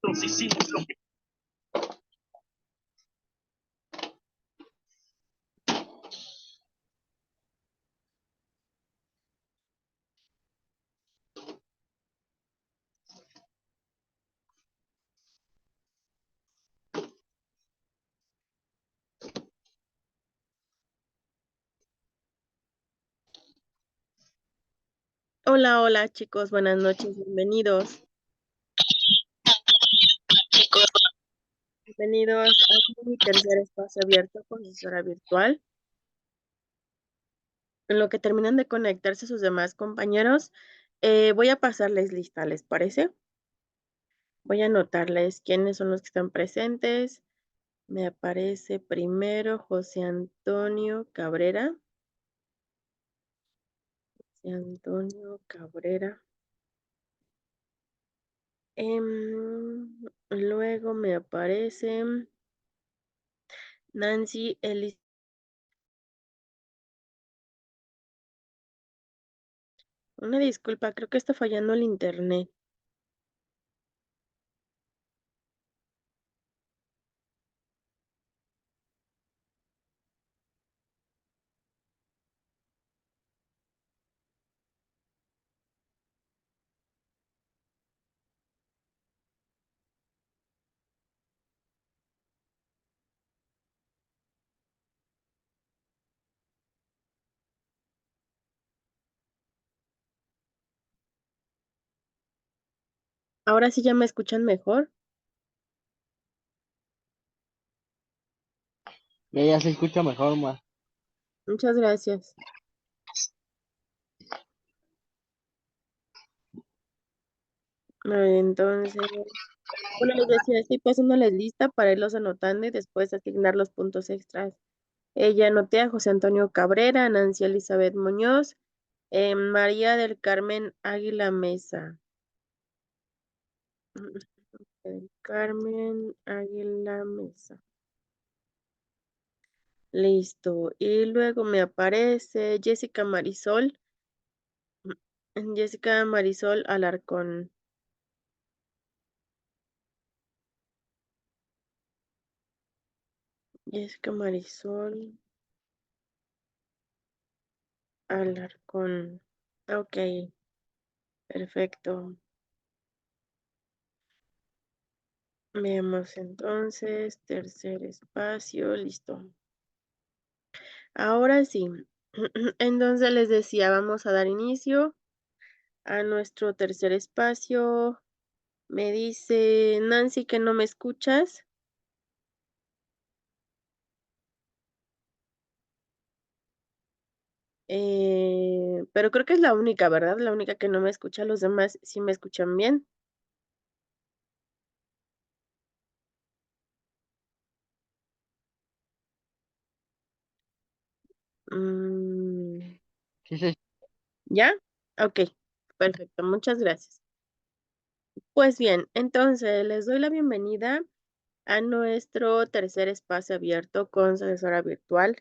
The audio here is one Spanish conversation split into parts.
nosotros hicimos lo que... Hola, hola chicos, buenas noches, bienvenidos. Bienvenidos a mi tercer espacio abierto con asesora virtual. En lo que terminan de conectarse sus demás compañeros, voy a pasarles lista, ¿les parece? Voy a anotarles quiénes son los que están presentes. Me aparece primero José Antonio Cabrera. José Antonio Cabrera. Luego me aparece Nancy Ellis. Una disculpa, creo que está fallando el internet. Ahora sí ya me escuchan mejor. Ya se escucha mejor, ma. Muchas gracias. Entonces, bueno, les decía, estoy pasándoles lista para irlos anotando y después asignar los puntos extras. Ya anoté a José Antonio Cabrera, Nancy Elizabeth Muñoz, María del Carmen Águila Mesa. Del Carmen Águila Mesa. Listo. Y luego me aparece Jessica Marisol. Jessica Marisol Alarcón. Jessica Marisol Alarcón. Ok, perfecto. Veamos entonces, tercer espacio, listo. Ahora sí. Entonces les decía, vamos a dar inicio a nuestro tercer espacio. Me dice Nancy que no me escuchas. Pero creo que es la única, ¿verdad? La única que no me escucha. Los demás sí me escuchan bien. Mm, Sí, sí. ¿Ya? Ok, perfecto. Muchas gracias. Pues bien, entonces les doy la bienvenida a nuestro tercer espacio abierto con su asesora virtual.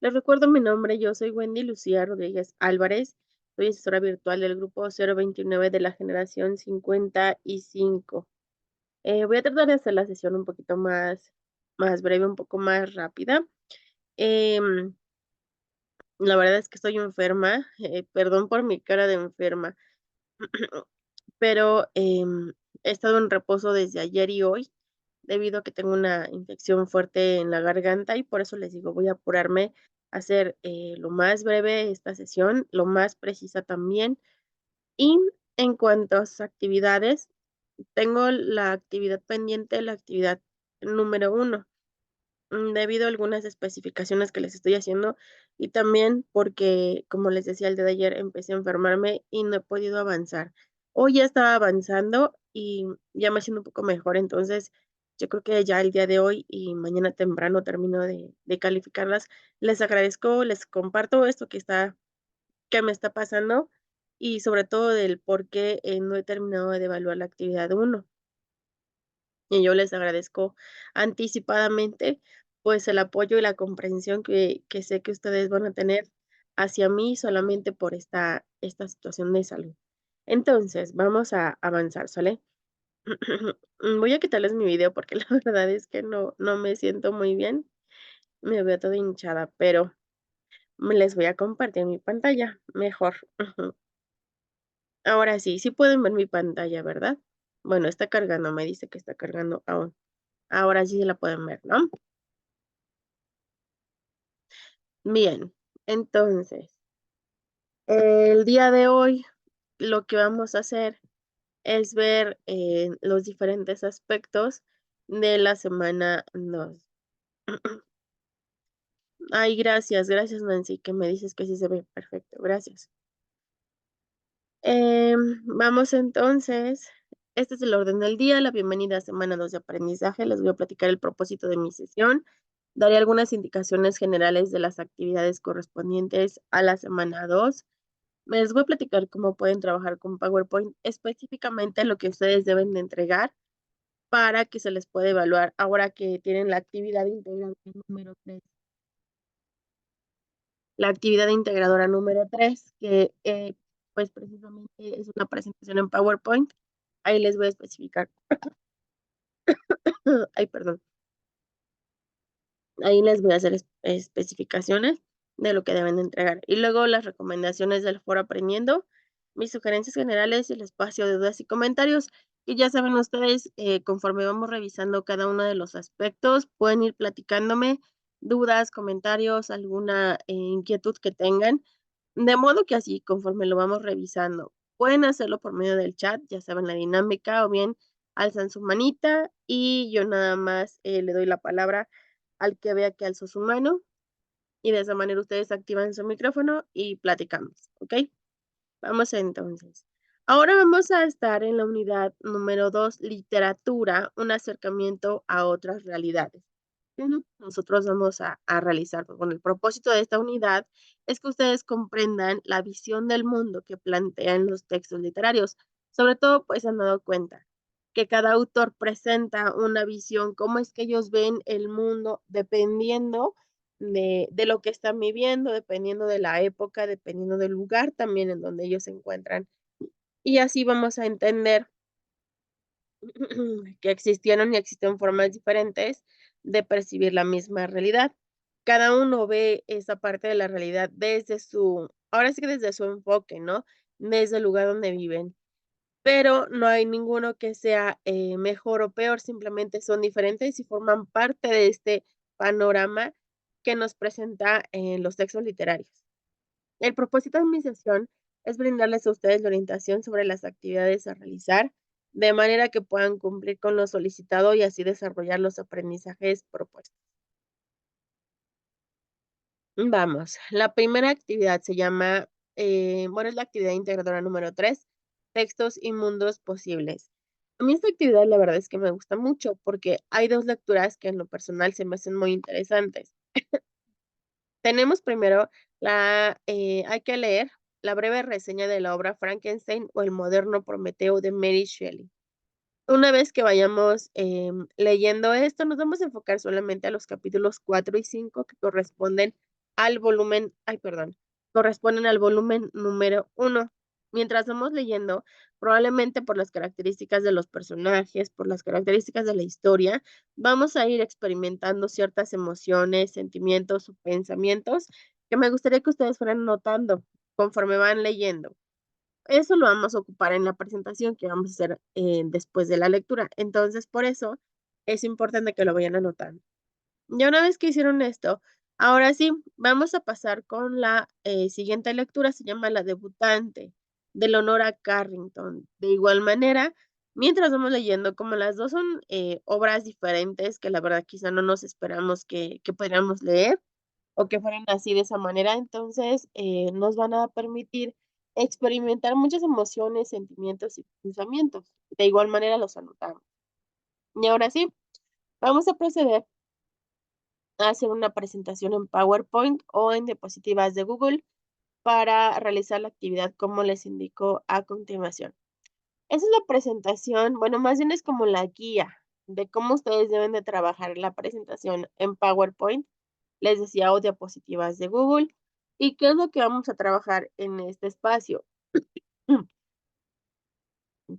Les recuerdo mi nombre, yo soy Wendy Lucía Rodríguez Álvarez, soy asesora virtual del grupo 029 de la generación 55. Voy a tratar de hacer la sesión un poquito más breve, un poco más rápida. Em, la verdad es que estoy enferma, perdón por mi cara de enferma, pero he estado en reposo desde ayer y hoy debido a que tengo una infección fuerte en la garganta y por eso les digo, voy a apurarme a hacer lo más breve esta sesión, lo más precisa también. Y en cuanto a sus actividades, tengo la actividad pendiente, la actividad número 1, debido a algunas especificaciones que les estoy haciendo y también porque, como les decía el día de ayer, empecé a enfermarme y no he podido avanzar. Hoy ya estaba avanzando y ya me siento un poco mejor, entonces yo creo que ya el día de hoy y mañana temprano termino de calificarlas. Les agradezco, les comparto esto que me está pasando y sobre todo del por qué no he terminado de evaluar la actividad 1. Y yo les agradezco anticipadamente, pues, el apoyo y la comprensión que sé que ustedes van a tener hacia mí solamente por esta situación de salud. Entonces, vamos a avanzar, ¿sale? Voy a quitarles mi video porque la verdad es que no me siento muy bien, me veo toda hinchada, pero les voy a compartir mi pantalla mejor. Ujú. Ahora sí, sí pueden ver mi pantalla, ¿verdad? Bueno, está cargando, me dice que está cargando aún. Ahora sí se la pueden ver, ¿no? Bien, entonces, el día de hoy lo que vamos a hacer es ver, los diferentes aspectos de la semana 2. Ay, gracias, gracias, Nancy, que me dices que sí se ve perfecto, gracias. Vamos entonces, este es el orden del día, la bienvenida a semana 2 de aprendizaje. Les voy a platicar el propósito de mi sesión. Daré algunas indicaciones generales de las actividades correspondientes a la semana 2. Les voy a platicar cómo pueden trabajar con PowerPoint, específicamente lo que ustedes deben de entregar para que se les pueda evaluar ahora que tienen la actividad integradora número 3. La actividad integradora número 3, que pues precisamente es una presentación en PowerPoint. Ahí les voy a especificar. Ay, perdón. Ahí les voy a hacer especificaciones de lo que deben de entregar. Y luego las recomendaciones del foro aprendiendo, mis sugerencias generales y el espacio de dudas y comentarios. Y ya saben ustedes, conforme vamos revisando cada uno de los aspectos, pueden ir platicándome dudas, comentarios, alguna inquietud que tengan. De modo que así, conforme lo vamos revisando, pueden hacerlo por medio del chat, ya saben la dinámica, o bien alzan su manita y yo nada más le doy la palabra al que vea que alzó su mano y de esa manera ustedes activan su micrófono y platicamos, ¿ok? Vamos entonces. Ahora vamos a estar en la unidad número 2, literatura, un acercamiento a otras realidades. ¿Qué es lo que nosotros vamos a realizar? Pues bueno, el propósito de esta unidad es que ustedes comprendan la visión del mundo que plantean los textos literarios. Sobre todo, pues se han dado cuenta que cada autor presenta una visión, cómo es que ellos ven el mundo dependiendo de lo que están viviendo, dependiendo de la época, dependiendo del lugar también en donde ellos se encuentran. Y así vamos a entender que existieron y existen formas diferentes de percibir la misma realidad. Cada uno ve esa parte de la realidad desde su, ahora sí que desde su enfoque, ¿no? Desde el lugar donde viven. Pero no hay ninguno que sea mejor o peor, simplemente son diferentes y forman parte de este panorama que nos presenta en los textos literarios. El propósito de mi sesión es brindarles a ustedes la orientación sobre las actividades a realizar, de manera que puedan cumplir con lo solicitado y así desarrollar los aprendizajes propuestos. Vamos, la primera actividad se llama, bueno, es la actividad integradora número 3, textos y mundos posibles. A mí esta actividad la verdad es que me gusta mucho porque hay dos lecturas que en lo personal se me hacen muy interesantes. Tenemos primero hay que leer la breve reseña de la obra Frankenstein o el moderno Prometeo de Mary Shelley. Una vez que vayamos leyendo esto, nos vamos a enfocar solamente a los capítulos 4 y 5 que corresponden al volumen, ay, perdón, corresponden al volumen número 1. Mientras vamos leyendo, probablemente por las características de los personajes, por las características de la historia, vamos a ir experimentando ciertas emociones, sentimientos o pensamientos que me gustaría que ustedes fueran notando conforme van leyendo. Eso lo vamos a ocupar en la presentación que vamos a hacer, después de la lectura. Entonces, por eso es importante que lo vayan anotando. Ya una vez que hicieron esto, ahora sí, vamos a pasar con la, siguiente lectura, se llama La debutante, de Leonora Carrington. De igual manera, mientras vamos leyendo, como las 2 son, obras diferentes que la verdad quizá no nos esperamos que pudiéramos leer, o que fueran así de esa manera, entonces, nos van a permitir experimentar muchas emociones, sentimientos y pensamientos. De igual manera los anotamos. Y ahora sí, vamos a proceder a hacer una presentación en PowerPoint o en diapositivas de Google para realizar la actividad como les indico a continuación. Esa es la presentación, bueno, más bien es como la guía de cómo ustedes deben de trabajar la presentación en PowerPoint. Les decía, o diapositivas de Google. ¿Y qué es lo que vamos a trabajar en este espacio?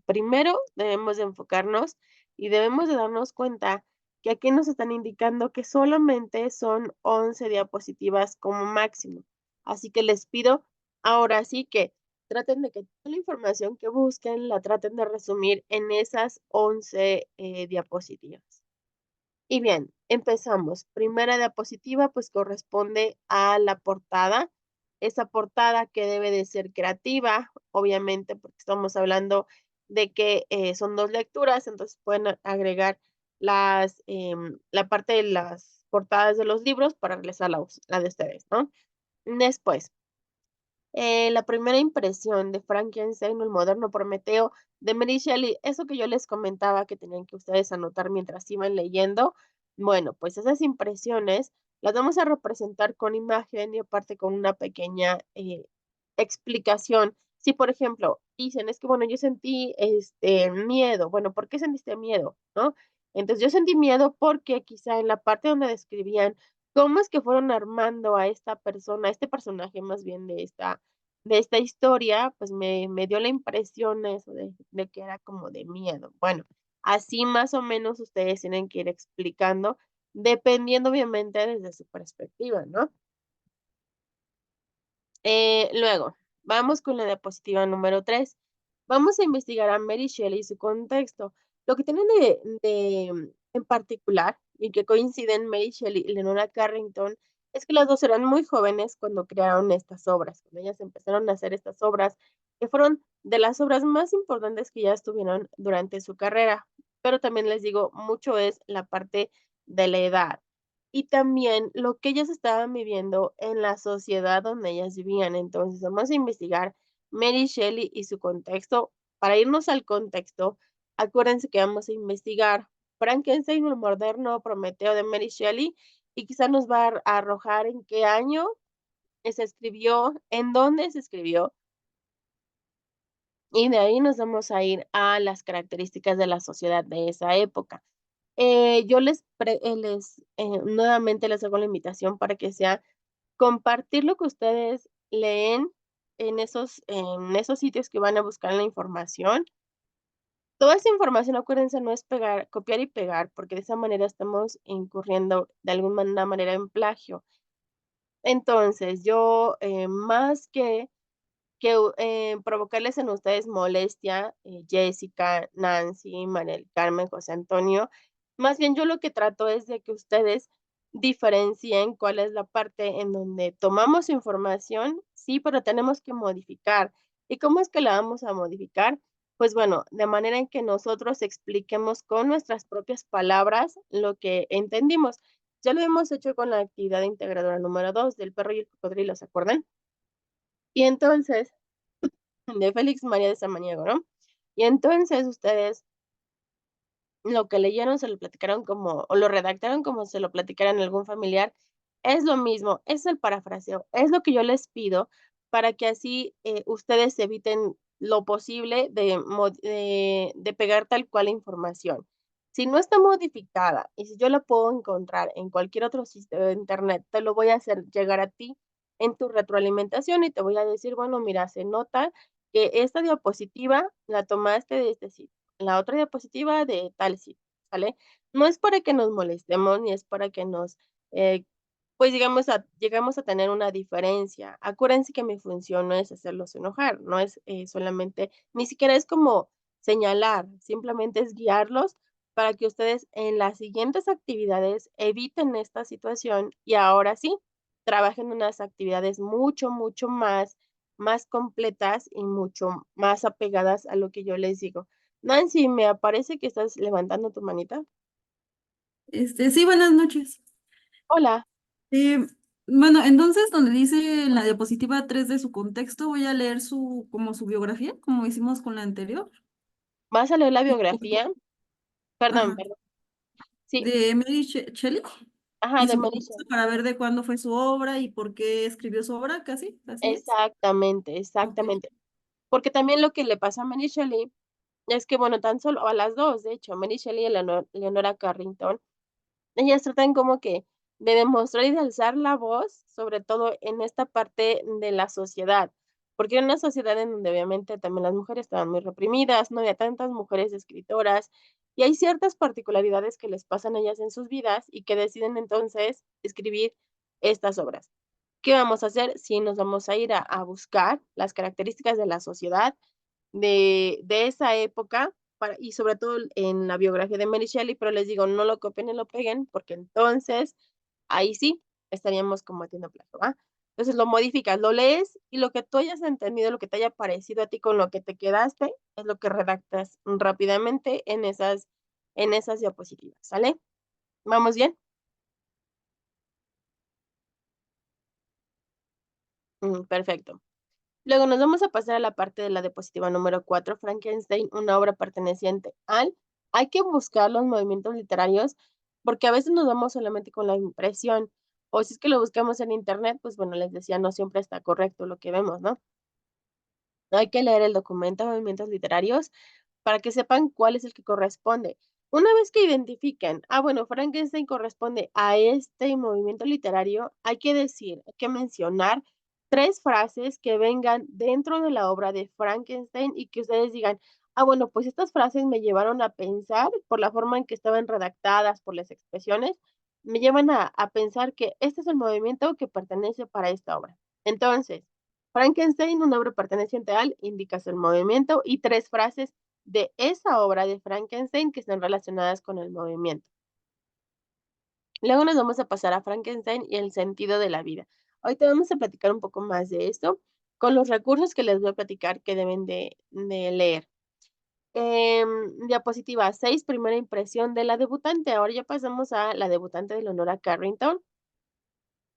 Primero debemos de enfocarnos y debemos de darnos cuenta que aquí nos están indicando que solamente son 11 diapositivas como máximo. Así que les pido ahora sí que traten de que toda la información que busquen la traten de resumir en esas 11 diapositivas. Y bien, empezamos. Primera diapositiva, pues corresponde a la portada. Esa portada que debe de ser creativa, obviamente, porque estamos hablando de que son dos lecturas, entonces pueden agregar la parte de las portadas de los libros para realizar la de ustedes, ¿no? Después, la primera impresión de Frankenstein, el moderno Prometeo, de Mary Shelley, eso que yo les comentaba que tenían que ustedes anotar mientras iban leyendo, bueno, pues esas impresiones las vamos a representar con imagen y aparte con una pequeña explicación. Si, por ejemplo, dicen, es que, bueno, yo sentí miedo, bueno, ¿por qué sentiste miedo? ¿No? Entonces yo sentí miedo porque quizá en la parte donde describían cómo es que fueron armando a esta persona, a este personaje más bien de esta historia, pues me dio la impresión eso de que era como de miedo. Bueno, así más o menos ustedes tienen que ir explicando, dependiendo obviamente desde su perspectiva, ¿no? Luego, vamos con la diapositiva número 3. Vamos a investigar a Mary Shelley y su contexto. Lo que tienen en particular, y que coinciden Mary Shelley y Lenora Carrington, es que las dos eran muy jóvenes cuando crearon estas obras, cuando ellas empezaron a hacer estas obras, que fueron de las obras más importantes que ellas tuvieron durante su carrera. Pero también les digo, mucho es la parte de la edad y también lo que ellas estaban viviendo en la sociedad donde ellas vivían. Entonces, vamos a investigar Mary Shelley y su contexto. Para irnos al contexto, acuérdense que vamos a investigar Frankenstein, el moderno Prometeo de Mary Shelley, y quizá nos va a arrojar en qué año se escribió, en dónde se escribió, y de ahí nos vamos a ir a las características de la sociedad de esa época. Yo nuevamente les hago la invitación para que sea compartir lo que ustedes leen en esos sitios que van a buscar la información. Toda esa información, acuérdense, no es pegar, copiar y pegar, porque de esa manera estamos incurriendo de alguna manera en plagio. Entonces, yo, más que provocarles en ustedes molestia, Jessica, Nancy, María Carmen, José Antonio. Más bien yo lo que trato es de que ustedes diferencien cuál es la parte en donde tomamos información, sí, pero tenemos que modificar. ¿Y cómo es que la vamos a modificar? Pues bueno, de manera en que nosotros expliquemos con nuestras propias palabras lo que entendimos. Ya lo hemos hecho con la actividad integradora número 2 del perro y el cocodrilo, ¿se acuerdan? Y entonces, de Félix María de Samaniego, ¿no? Y entonces ustedes lo que leyeron se lo platicaron como, o lo redactaron como se lo platicaran a algún familiar, es lo mismo, es el parafraseo, es lo que yo les pido para que así ustedes eviten lo posible de pegar tal cual la información. Si no está modificada y si yo la puedo encontrar en cualquier otro sitio de internet, te lo voy a hacer llegar a ti en tu retroalimentación y te voy a decir, bueno, mira, se nota que esta diapositiva la tomaste de este sitio, la otra diapositiva de tal sitio, ¿sale? No es para que nos molestemos ni es para que eh, pues llegamos a tener una diferencia. Acuérdense que mi función no es hacerlos enojar, no es solamente, ni siquiera es como señalar, simplemente es guiarlos para que ustedes en las siguientes actividades eviten esta situación y ahora sí, trabajen unas actividades mucho más completas y mucho más apegadas a lo que yo les digo. Nancy, me parece que estás levantando tu manita. Sí, buenas noches. Hola, Eh, bueno, entonces, donde dice en la diapositiva 3 de su contexto, voy a leer como su biografía, como hicimos con la anterior. ¿vas a leer la biografía? Perdón, Ajá, perdón. Sí, de Mary Shelley ajá, y de su Mary contexto Shelley. para ver de cuándo fue su obra y por qué escribió su obra, casi, así es. Exactamente, Ok. exactamente. Porque también lo que le pasa a Mary Shelley es que, bueno, tan solo a las dos, de hecho, Mary Shelley y Leonora Carrington, ellas tratan como que de demostrar y de alzar la voz, sobre todo en esta parte de la sociedad, porque era una sociedad en donde obviamente también las mujeres estaban muy reprimidas, no había tantas mujeres escritoras, y hay ciertas particularidades que les pasan a ellas en sus vidas y que deciden entonces escribir estas obras. ¿Qué vamos a hacer? Si nos vamos a ir a buscar las características de la sociedad de esa época y sobre todo en la biografía de Mary Shelley, pero les digo, no lo copien y lo peguen porque entonces ahí sí estaríamos cometiendo plagio, ¿va? Entonces lo modificas, lo lees y lo que tú hayas entendido, lo que te haya parecido a ti con lo que te quedaste, es lo que redactas rápidamente en esas diapositivas, ¿sale? ¿Vamos bien? Perfecto. Luego nos vamos a pasar a la parte de la diapositiva número 4, Frankenstein, una obra perteneciente al. Hay que buscar los movimientos literarios porque a veces nos vamos solamente con la impresión o si es que lo buscamos en internet, pues bueno, les decía, no siempre está correcto lo que vemos, ¿no? Hay que leer el documento de movimientos literarios para que sepan cuál es el que corresponde. Una vez que identifiquen, bueno, Frankenstein corresponde a este movimiento literario, hay que decir, hay que mencionar 3 frases que vengan dentro de la obra de Frankenstein y que ustedes digan, bueno, pues estas frases me llevaron a pensar por la forma en que estaban redactadas, por las expresiones, me llevan a pensar que este es el movimiento que pertenece para esta obra. Entonces, Frankenstein, una obra perteneciente al, indicas el movimiento y 3 frases de esa obra de Frankenstein que están relacionadas con el movimiento. Luego nos vamos a pasar a Frankenstein y el sentido de la vida. Ahorita vamos a platicar un poco más de esto con los recursos que les voy a platicar que deben de leer. Diapositiva 6, primera impresión de la debutante. Ahora ya pasamos a la debutante de Leonora Carrington.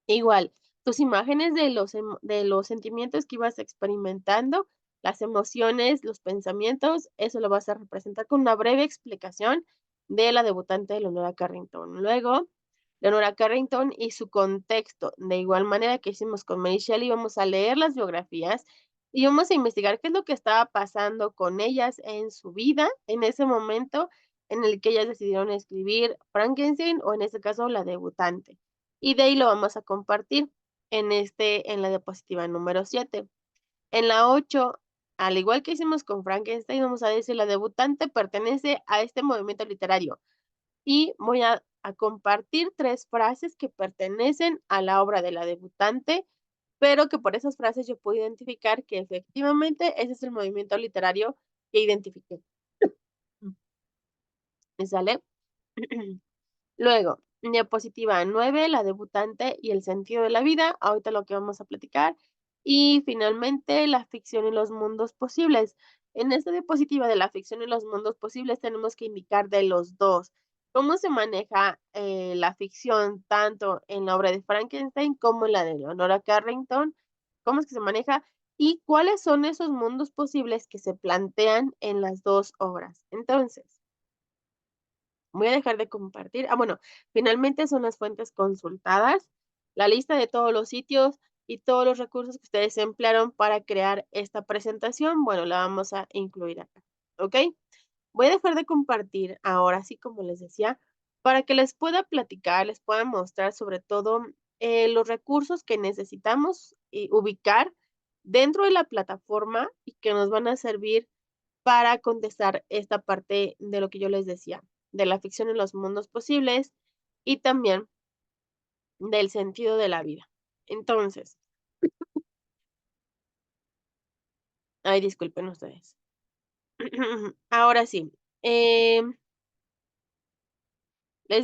Igual, tus imágenes de los sentimientos que ibas experimentando, las emociones, los pensamientos, eso lo vas a representar con una breve explicación de la debutante de Leonora Carrington. Luego, Leonora Carrington y su contexto. De igual manera que hicimos con Mary Shelley, vamos a leer las biografías y vamos a investigar qué es lo que estaba pasando con ellas en su vida en ese momento en el que ellas decidieron escribir Frankenstein o en este caso la debutante y de ahí lo vamos a compartir en la diapositiva número 7. En la 8, al igual que hicimos con Frankenstein, vamos a decir la debutante pertenece a este movimiento literario y voy a compartir 3 frases que pertenecen a la obra de la debutante, pero que por esas frases yo puedo identificar que efectivamente ese es el movimiento literario que identifiqué. ¿Me sale? Luego, diapositiva 9, la debutante y el sentido de la vida, ahorita lo que vamos a platicar. Y finalmente, la ficción y los mundos posibles. En esta diapositiva de la ficción y los mundos posibles tenemos que indicar de los dos. ¿Cómo se maneja la ficción tanto en la obra de Frankenstein como en la de Leonora Carrington? ¿Cómo es que se maneja? ¿Y cuáles son esos mundos posibles que se plantean en las dos obras? Entonces, voy a dejar de compartir. Bueno, finalmente son las fuentes consultadas, la lista de todos los sitios y todos los recursos que ustedes emplearon para crear esta presentación. Bueno, la vamos a incluir acá, ¿ok? Voy a dejar de compartir ahora, sí, como les decía, para que les pueda platicar, les pueda mostrar sobre todo los recursos que necesitamos ubicar dentro de la plataforma y que nos van a servir para contestar esta parte de lo que yo les decía, de la ficción en los mundos posibles y también del sentido de la vida. Entonces, ay, disculpen ustedes. Ahora sí, les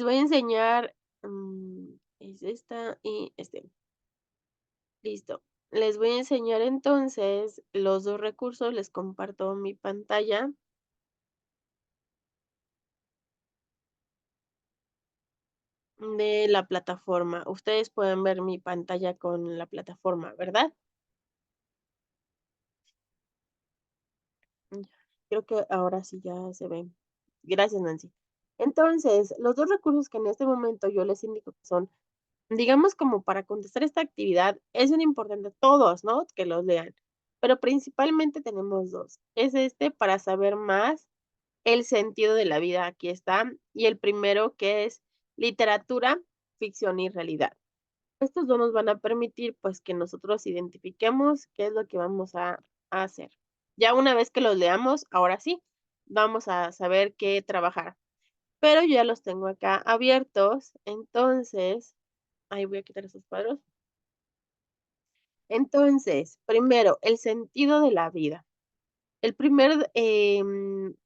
voy a enseñar, es esta y este. Listo. Les voy a enseñar entonces los dos recursos, les comparto mi pantalla. De la plataforma. Ustedes pueden ver mi pantalla con la plataforma, ¿verdad? Ya, creo que ahora sí ya se ven. Gracias, Nancy. Entonces, los dos recursos que en este momento yo les indico que son, digamos, como para contestar esta actividad, es bien importante todos, ¿no? Que los lean. Pero principalmente tenemos dos. Es este para saber más el sentido de la vida. Aquí está. Y el primero que es literatura, ficción y realidad. estos dos nos van a permitir, pues, que nosotros identifiquemos qué es lo que vamos a hacer. Ya una vez que los leamos, ahora sí, vamos a saber qué trabajar. Pero yo ya los tengo acá abiertos, entonces, ahí voy a quitar esos cuadros. Entonces, primero, el sentido de la vida. El primer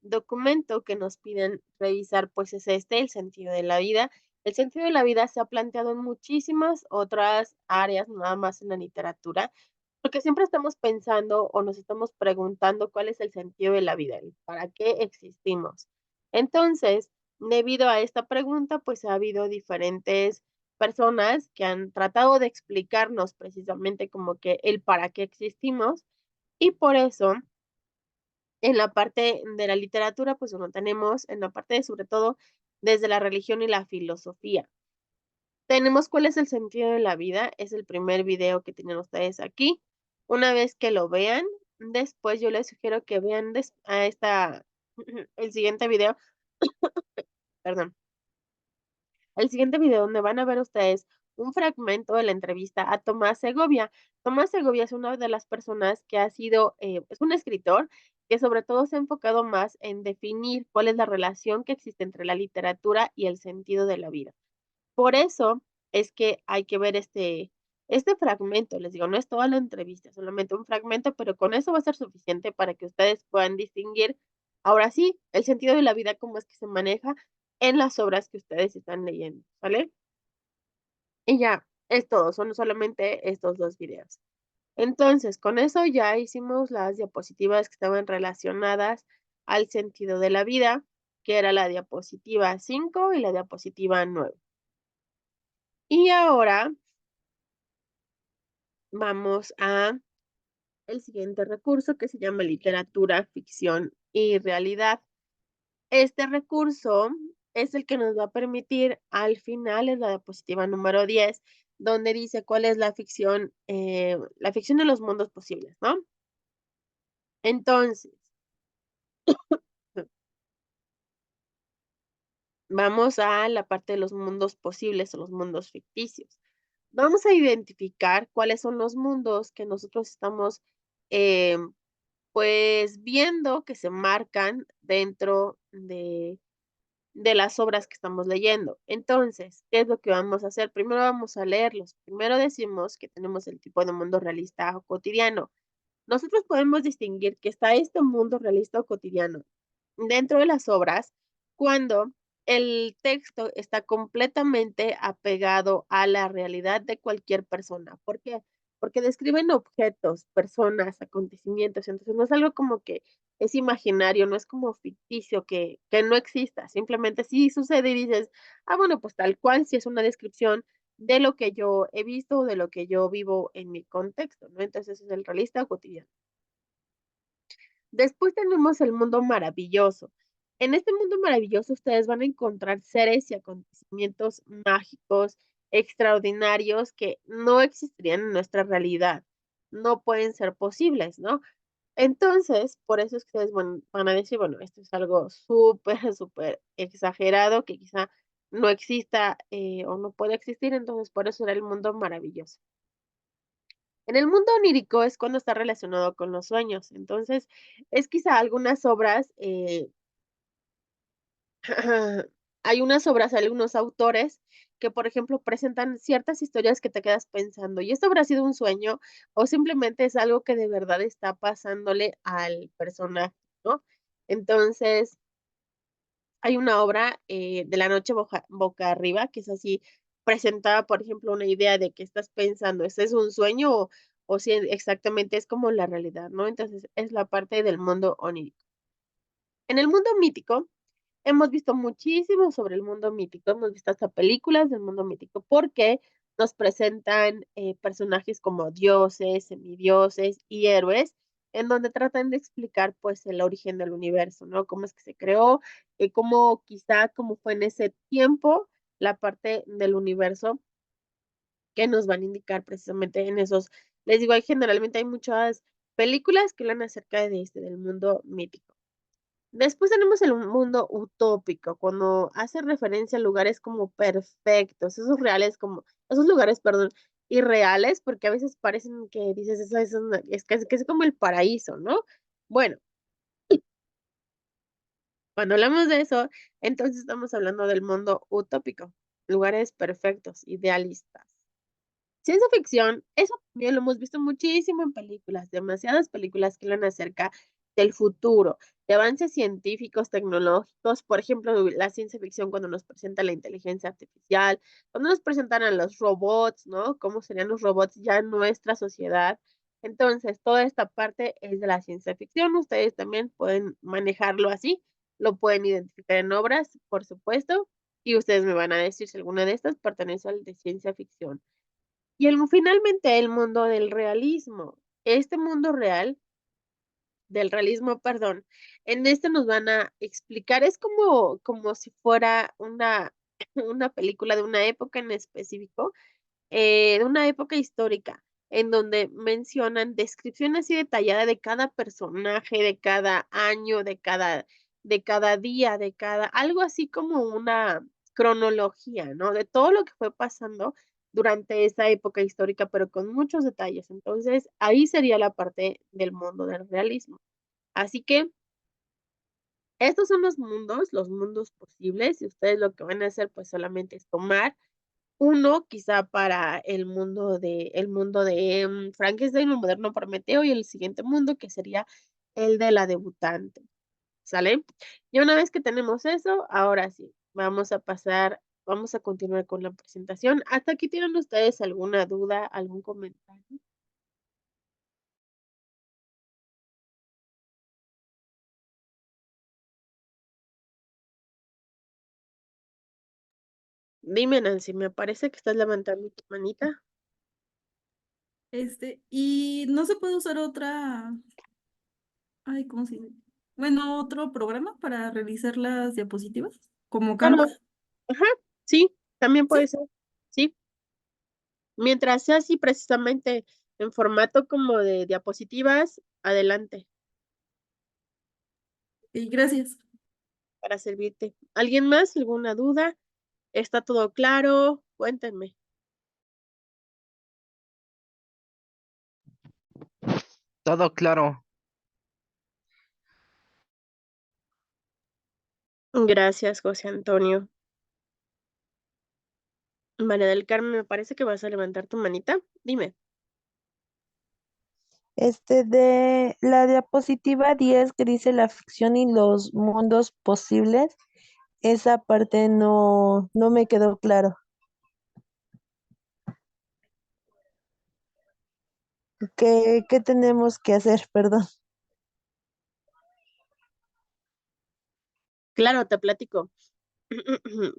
documento que nos piden revisar, pues es este, el sentido de la vida. El sentido de la vida se ha planteado en muchísimas otras áreas, no nada más en la literatura, porque siempre estamos pensando o nos estamos preguntando cuál es el sentido de la vida, el para qué existimos. Entonces, debido a esta pregunta, pues ha habido diferentes personas que han tratado de explicarnos precisamente como que el para qué existimos y por eso en la parte de la literatura, pues, bueno, tenemos en la parte de, sobre todo, desde la religión y la filosofía. Tenemos cuál es el sentido de la vida, es el primer video que tienen ustedes aquí. Una vez que lo vean, después yo les sugiero que vean a esta el siguiente video, perdón. El siguiente video donde van a ver ustedes un fragmento de la entrevista a Tomás Segovia. Tomás Segovia es una de las personas que ha sido, es un escritor que sobre todo se ha enfocado más en definir cuál es la relación que existe entre la literatura y el sentido de la vida. Por eso es que hay que ver este fragmento, les digo, no es toda la entrevista, solamente un fragmento, pero con eso va a ser suficiente para que ustedes puedan distinguir, ahora sí, el sentido de la vida, cómo es que se maneja en las obras que ustedes están leyendo, ¿vale? Y ya, es todo, son solamente estos 2 videos. Entonces, con eso ya hicimos las diapositivas que estaban relacionadas al sentido de la vida, que era la diapositiva 5 y la diapositiva 9. Y ahora vamos a el siguiente recurso que se llama literatura, ficción y realidad. Este recurso es el que nos va a permitir al final, en la diapositiva número 10, donde dice cuál es la ficción de los mundos posibles, ¿no? Entonces, vamos a la parte de los mundos posibles o los mundos ficticios. Vamos a identificar cuáles son los mundos que nosotros estamos pues viendo que se marcan dentro de las obras que estamos leyendo. Entonces, ¿qué es lo que vamos a hacer? Primero vamos a leerlos. Primero decimos que tenemos el tipo de mundo realista o cotidiano. Nosotros podemos distinguir que está este mundo realista o cotidiano dentro de las obras cuando el texto está completamente apegado a la realidad de cualquier persona. ¿Por qué? Porque describen objetos, personas, acontecimientos, entonces no es algo como que es imaginario, no es como ficticio que no exista, simplemente sí sucede y dices, ah, bueno, pues tal cual, si es una descripción de lo que yo he visto o de lo que yo vivo en mi contexto, ¿no? Entonces es el realista o cotidiano. Después tenemos el mundo maravilloso. En este mundo maravilloso ustedes van a encontrar seres y acontecimientos mágicos, extraordinarios que no existirían en nuestra realidad. No pueden ser posibles, ¿no? Entonces, por eso es que ustedes van a decir, bueno, esto es algo súper, súper exagerado que quizá no exista o no puede existir, entonces por eso era el mundo maravilloso. En el mundo onírico es cuando está relacionado con los sueños. Entonces, es quizá algunas obras, hay unas obras, hay algunos autores que, por ejemplo, presentan ciertas historias que te quedas pensando, ¿y esto habrá sido un sueño o simplemente es algo que de verdad está pasándole al personaje, ¿no? Entonces, hay una obra, de La noche boca arriba, que es así, presentaba, por ejemplo, una idea de que estás pensando, ¿este es un sueño o si exactamente es como la realidad, ¿no? Entonces, es la parte del mundo onírico. En el mundo mítico, hemos visto muchísimo sobre el mundo mítico, hemos visto hasta películas del mundo mítico, porque nos presentan, personajes como dioses, semidioses y héroes, en donde tratan de explicar, pues, el origen del universo, ¿no? Cómo es que se creó, cómo quizá cómo fue en ese tiempo la parte del universo que nos van a indicar precisamente en esos les digo, generalmente hay muchas películas que hablan acerca del mundo mítico. Después tenemos el mundo utópico, cuando hace referencia a lugares como perfectos, esos reales como, esos lugares, perdón, irreales, porque a veces parecen que dices, eso es, que es como el paraíso, ¿no? Bueno, cuando hablamos de eso, entonces estamos hablando del mundo utópico, lugares perfectos, idealistas. Ciencia ficción, eso también lo hemos visto muchísimo en películas, demasiadas películas que hablan acerca del futuro, de avances científicos, tecnológicos, por ejemplo, la ciencia ficción cuando nos presenta la inteligencia artificial, cuando nos presentan a los robots, ¿no? ¿Cómo serían los robots ya en nuestra sociedad? Entonces, toda esta parte es de la ciencia ficción, ustedes también pueden manejarlo así, lo pueden identificar en obras, por supuesto, y ustedes me van a decir si alguna de estas pertenece al de ciencia ficción. Y finalmente el mundo del realismo. Este mundo real, del realismo, perdón, en este nos van a explicar, es como si fuera una película de una época en específico, de una época histórica, en donde mencionan descripción así detallada de cada personaje, de cada año, de cada día, algo así como una cronología, ¿no? De todo lo que fue pasando durante esa época histórica, pero con muchos detalles. Entonces, ahí sería la parte del mundo del realismo. Así que estos son los mundos posibles, y ustedes lo que van a hacer, pues solamente es tomar uno quizá para el mundo de Frankenstein, el moderno Prometeo, y el siguiente mundo que sería el de la debutante, ¿sale? Y una vez que tenemos eso, ahora sí, vamos a continuar con la presentación. ¿Hasta aquí tienen ustedes alguna duda, algún comentario? Dime, Nancy, me parece que estás levantando tu manita. Y no se puede usar ay, ¿cómo se dice? Bueno, otro programa para realizar las diapositivas, como Canva. Claro, ajá, sí, también Sí, puede ser, sí. Mientras sea así precisamente en formato como de diapositivas, adelante, y gracias. para servirte. ¿Alguien más? ¿Alguna duda? ¿Está todo claro? Cuéntenme. Todo claro. Gracias, José Antonio. María del Carmen, me parece que vas a levantar tu manita. Dime. De la diapositiva 10 que dice la ficción y los mundos posibles, esa parte no me quedó claro. ¿Qué tenemos que hacer? Perdón. Claro, te platico.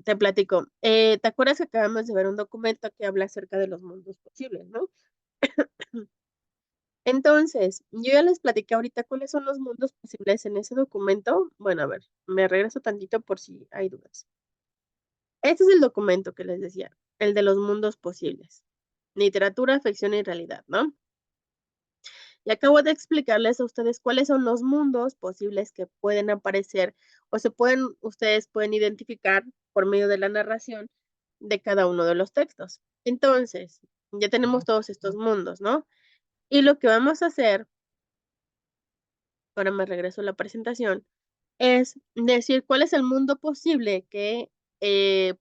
Te platico. ¿Te acuerdas que acabamos de ver un documento que habla acerca de los mundos posibles, no? Entonces, yo ya les platiqué ahorita cuáles son los mundos posibles en ese documento. Bueno, a ver, me regreso tantito por si hay dudas. Este es el documento que les decía, el de los mundos posibles. Literatura, ficción y realidad, ¿no? Y acabo de explicarles a ustedes cuáles son los mundos posibles que pueden aparecer o ustedes pueden identificar por medio de la narración de cada uno de los textos. Entonces, ya tenemos todos estos mundos, ¿no? Y lo que vamos a hacer, ahora me regreso a la presentación, es decir cuál es el mundo posible que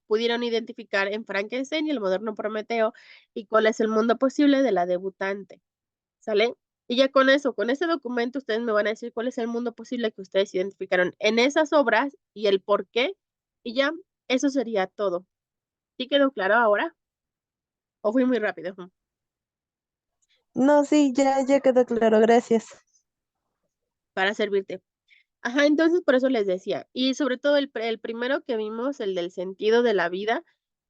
pudieron identificar en Frankenstein y el moderno Prometeo, y cuál es el mundo posible de la debutante, ¿sale? Y ya con eso, con ese documento, ustedes me van a decir cuál es el mundo posible que ustedes identificaron en esas obras y el por qué, y ya, eso sería todo. ¿Sí quedó claro ahora? ¿O fui muy rápido? No, sí, ya quedó claro, gracias. Para servirte. Ajá, entonces por eso les decía, y sobre todo el primero que vimos, el del sentido de la vida,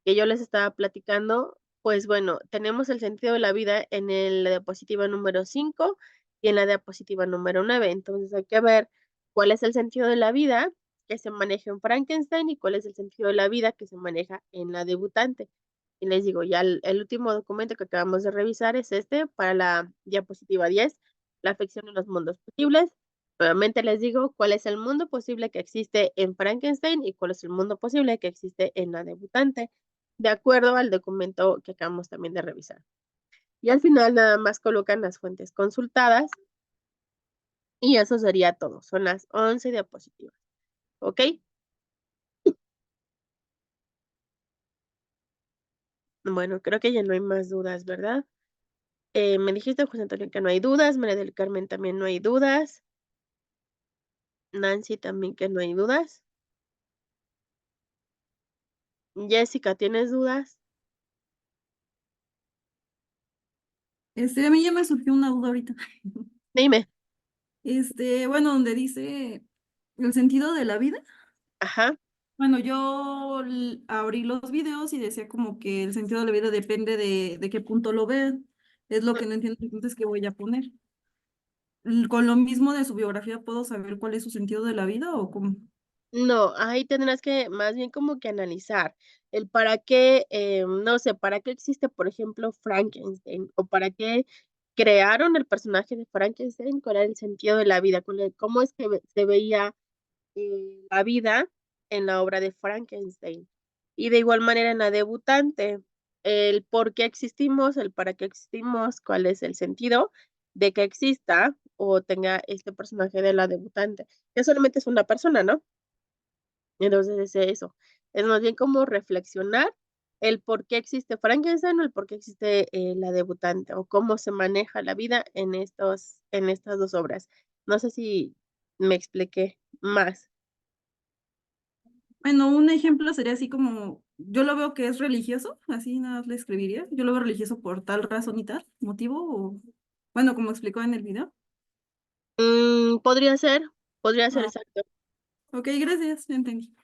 que yo les estaba platicando, pues bueno, tenemos el sentido de la vida en la diapositiva número 5 y en la diapositiva número 9. Entonces hay que ver cuál es el sentido de la vida que se maneja en Frankenstein y cuál es el sentido de la vida que se maneja en la debutante. Y les digo, ya el último documento que acabamos de revisar es este para la diapositiva 10, la ficción en los mundos posibles. Nuevamente les digo cuál es el mundo posible que existe en Frankenstein y cuál es el mundo posible que existe en la debutante, de acuerdo al documento que acabamos también de revisar. Y al final nada más colocan las fuentes consultadas y eso sería todo. Son las 11 diapositivas. ¿Ok? Bueno, creo que ya no hay más dudas, ¿verdad? Me dijiste, José Antonio, que no hay dudas. María del Carmen también no hay dudas. Nancy también que no hay dudas. Jessica, ¿tienes dudas? A mí ya me surgió una duda ahorita. Dime. Bueno, donde dice el sentido de la vida. Ajá. Bueno, yo abrí los videos y decía como que el sentido de la vida depende de qué punto lo vean. Es lo que no entiendo entonces qué voy a poner. Con lo mismo de su biografía, ¿puedo saber cuál es su sentido de la vida o cómo? No, ahí tendrás que más bien como que analizar el para qué, no sé, para qué existe, por ejemplo, Frankenstein o para qué crearon el personaje de Frankenstein, cuál era el sentido de la vida, cómo es que se veía la vida en la obra de Frankenstein. Y de igual manera en la debutante, el por qué existimos, el para qué existimos, cuál es el sentido de que exista o tenga este personaje de la debutante, que solamente es una persona, ¿no? Entonces es eso. Es más bien como reflexionar el por qué existe Frankenstein o el por qué existe la debutante o cómo se maneja la vida en estas dos obras. No sé si me expliqué más. Bueno, un ejemplo sería así como, yo lo veo que es religioso, así nada más le escribiría. Yo lo veo religioso por tal razón y tal motivo, o bueno, como explicó en el video. Podría ser Ah, exacto ok, gracias, ya entendí.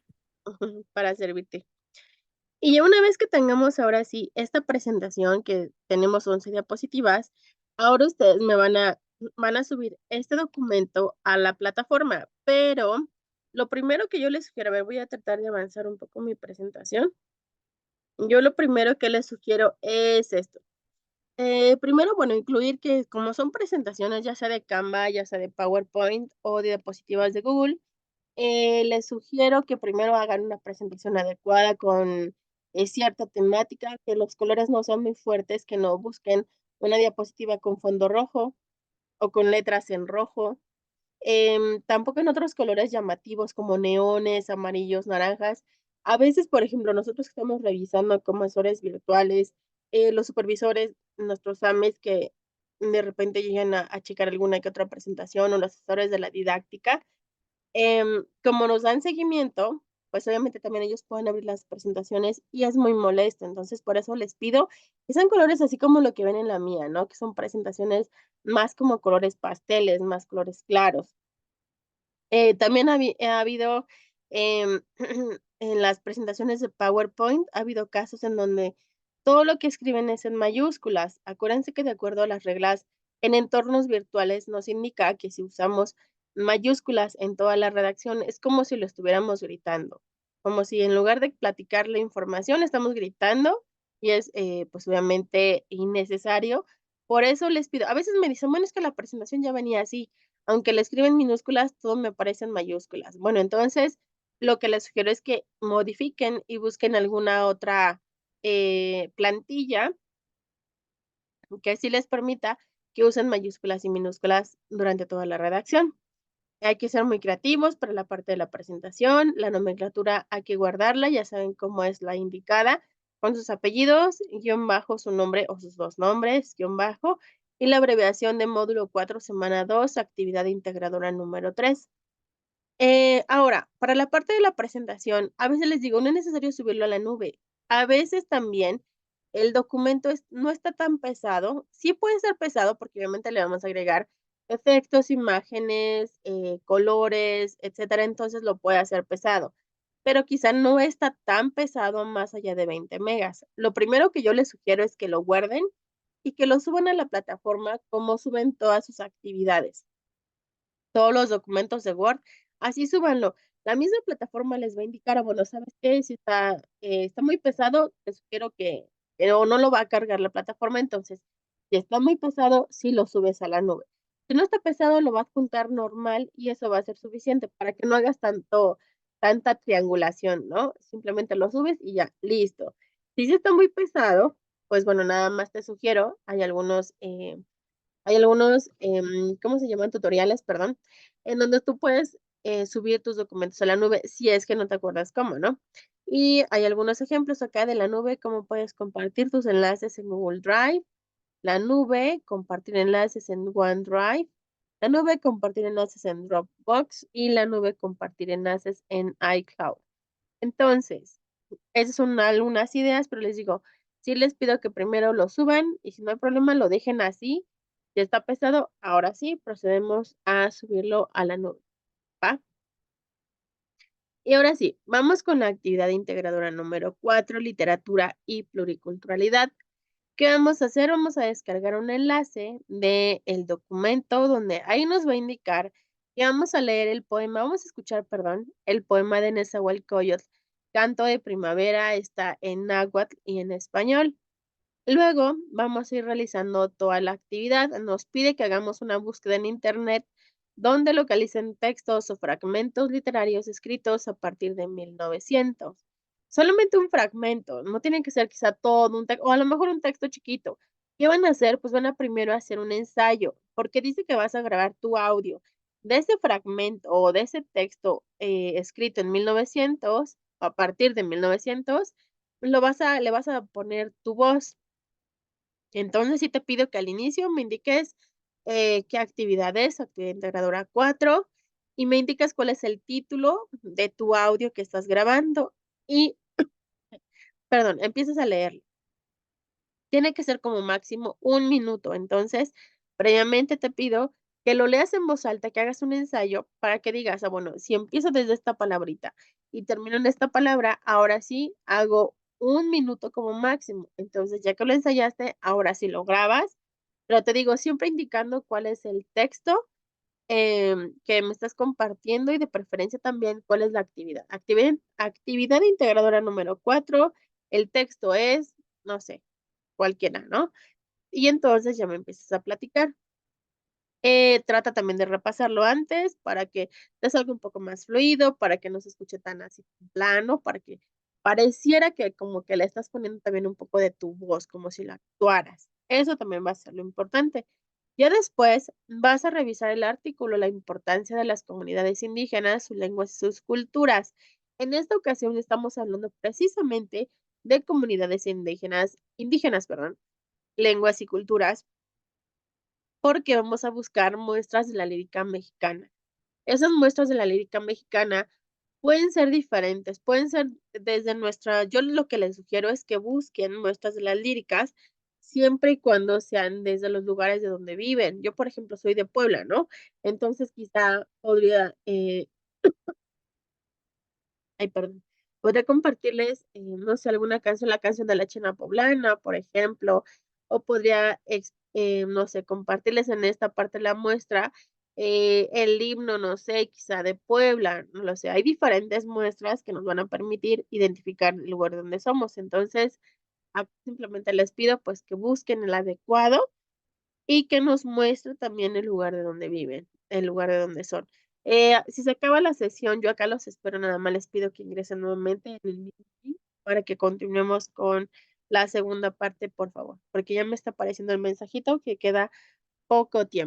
para servirte. Y ya una vez que tengamos ahora sí esta presentación, que tenemos 11 diapositivas, ahora ustedes van a subir este documento a la plataforma, pero lo primero que yo les sugiero, a ver, voy a tratar de avanzar un poco mi presentación. Yo lo primero que les sugiero es esto. Primero, bueno, incluir que como son presentaciones ya sea de Canva, ya sea de PowerPoint o de diapositivas de Google, les sugiero que primero hagan una presentación adecuada con cierta temática, que los colores no sean muy fuertes, que no busquen una diapositiva con fondo rojo o con letras en rojo. Tampoco en otros colores llamativos como neones, amarillos, naranjas. A veces, por ejemplo, nosotros que estamos revisando como asesores virtuales, los supervisores, nuestros AMES que de repente llegan a checar alguna que otra presentación o los asesores de la didáctica, como nos dan seguimiento, pues obviamente también ellos pueden abrir las presentaciones y es muy molesto. Entonces, por eso les pido que sean colores así como lo que ven en la mía, ¿no? Que son presentaciones más como colores pasteles, más colores claros. También ha habido en las presentaciones de PowerPoint, ha habido casos en donde todo lo que escriben es en mayúsculas. Acuérdense que de acuerdo a las reglas en entornos virtuales nos indica que si usamos mayúsculas en toda la redacción es como si lo estuviéramos gritando, como si en lugar de platicar la información estamos gritando y es pues obviamente innecesario. Por eso les pido, a veces me dicen, bueno, es que la presentación ya venía así, aunque le escriben minúsculas, todo me aparece en mayúsculas. Bueno, entonces lo que les sugiero es que modifiquen y busquen alguna otra plantilla que así les permita que usen mayúsculas y minúsculas durante toda la redacción. Hay que ser muy creativos para la parte de la presentación, la nomenclatura hay que guardarla, ya saben cómo es la indicada, con sus apellidos, guión bajo su nombre o sus dos nombres, guión bajo, y la abreviación de módulo 4, semana 2, actividad integradora número 3. Ahora, para la parte de la presentación, a veces les digo, no es necesario subirlo a la nube. A veces también el documento no está tan pesado. Sí puede ser pesado porque obviamente le vamos a agregar efectos, imágenes, colores, etcétera. Entonces lo puede hacer pesado. Pero quizá no está tan pesado más allá de 20 megas. Lo primero que yo les sugiero es que lo guarden y que lo suban a la plataforma como suben todas sus actividades, todos los documentos de Word, así súbanlo. La misma plataforma les va a indicar, bueno, ¿sabes qué? Si está muy pesado, te sugiero o no lo va a cargar la plataforma, entonces, si está muy pesado, sí lo subes a la nube. Si no está pesado, lo va a juntar normal y eso va a ser suficiente para que no hagas tanta triangulación, ¿no? Simplemente lo subes y ya, listo. Si sí está muy pesado, pues bueno, nada más te sugiero, ¿cómo se llaman? Tutoriales, perdón, en donde tú puedes subir tus documentos a la nube si es que no te acuerdas cómo, ¿no? Y hay algunos ejemplos acá de la nube, cómo puedes compartir tus enlaces en Google Drive, la nube, compartir enlaces en OneDrive, la nube, compartir enlaces en Dropbox y la nube, compartir enlaces en iCloud. Entonces, esas son algunas ideas, pero les digo, sí les pido que primero lo suban y si no hay problema lo dejen así. Ya está pesado, ahora sí procedemos a subirlo a la nube, ¿va? Y ahora sí, vamos con la actividad integradora número 4, literatura y pluriculturalidad. ¿Qué vamos a hacer? Vamos a descargar un enlace del documento donde ahí nos va a indicar que vamos a leer el poema, vamos a escuchar, perdón, el poema de Nezahualcóyotl, Canto de Primavera, está en náhuatl y en español. Luego vamos a ir realizando toda la actividad. Nos pide que hagamos una búsqueda en internet donde localicen textos o fragmentos literarios escritos a partir de 1900. Solamente un fragmento, no tiene que ser quizá todo un texto, o a lo mejor un texto chiquito. ¿Qué van a hacer? Pues van a primero hacer un ensayo, porque dice que vas a grabar tu audio de ese fragmento o de ese texto escrito en 1900, a partir de 1900, le vas a poner tu voz. Entonces, sí te pido que al inicio me indiques qué actividad es, actividad integradora 4, y me indicas cuál es el título de tu audio que estás grabando y, perdón, empiezas a leerlo. Tiene que ser como máximo 1 minuto. Entonces, previamente te pido que lo leas en voz alta, que hagas un ensayo para que digas, bueno, si empiezo desde esta palabrita y termino en esta palabra, ahora sí hago 1 minuto como máximo. Entonces, ya que lo ensayaste, ahora sí lo grabas, pero te digo, siempre indicando cuál es el texto que me estás compartiendo y de preferencia también cuál es la actividad. Actividad integradora número 4, el texto es, no sé, cualquiera, ¿no? Y entonces ya me empiezas a platicar. Trata también de repasarlo antes para que te salga un poco más fluido, para que no se escuche tan así plano, para que pareciera que como que le estás poniendo también un poco de tu voz, como si la actuaras. Eso también va a ser lo importante. Ya después vas a revisar el artículo, la importancia de las comunidades indígenas, sus lenguas y sus culturas. En esta ocasión estamos hablando precisamente de comunidades indígenas, perdón, lenguas y culturas, porque vamos a buscar muestras de la lírica mexicana. Esas muestras de la lírica mexicana pueden ser diferentes, pueden ser desde yo lo que les sugiero es que busquen muestras de las líricas siempre y cuando sean desde los lugares de donde viven. Yo, por ejemplo, soy de Puebla, ¿no? Entonces quizá podría ay, perdón, podría compartirles, no sé, alguna canción, la canción de la China Poblana, por ejemplo, o podría, no sé, compartirles en esta parte de la muestra el himno, no sé, quizá de Puebla, no lo sé. Hay diferentes muestras que nos van a permitir identificar el lugar donde somos. Entonces, simplemente les pido pues que busquen el adecuado y que nos muestre también el lugar de donde viven, el lugar de donde son. Si se acaba la sesión, yo acá los espero, nada más les pido que ingresen nuevamente en el mismo link para que continuemos con la segunda parte, por favor, porque ya me está apareciendo el mensajito que queda poco tiempo.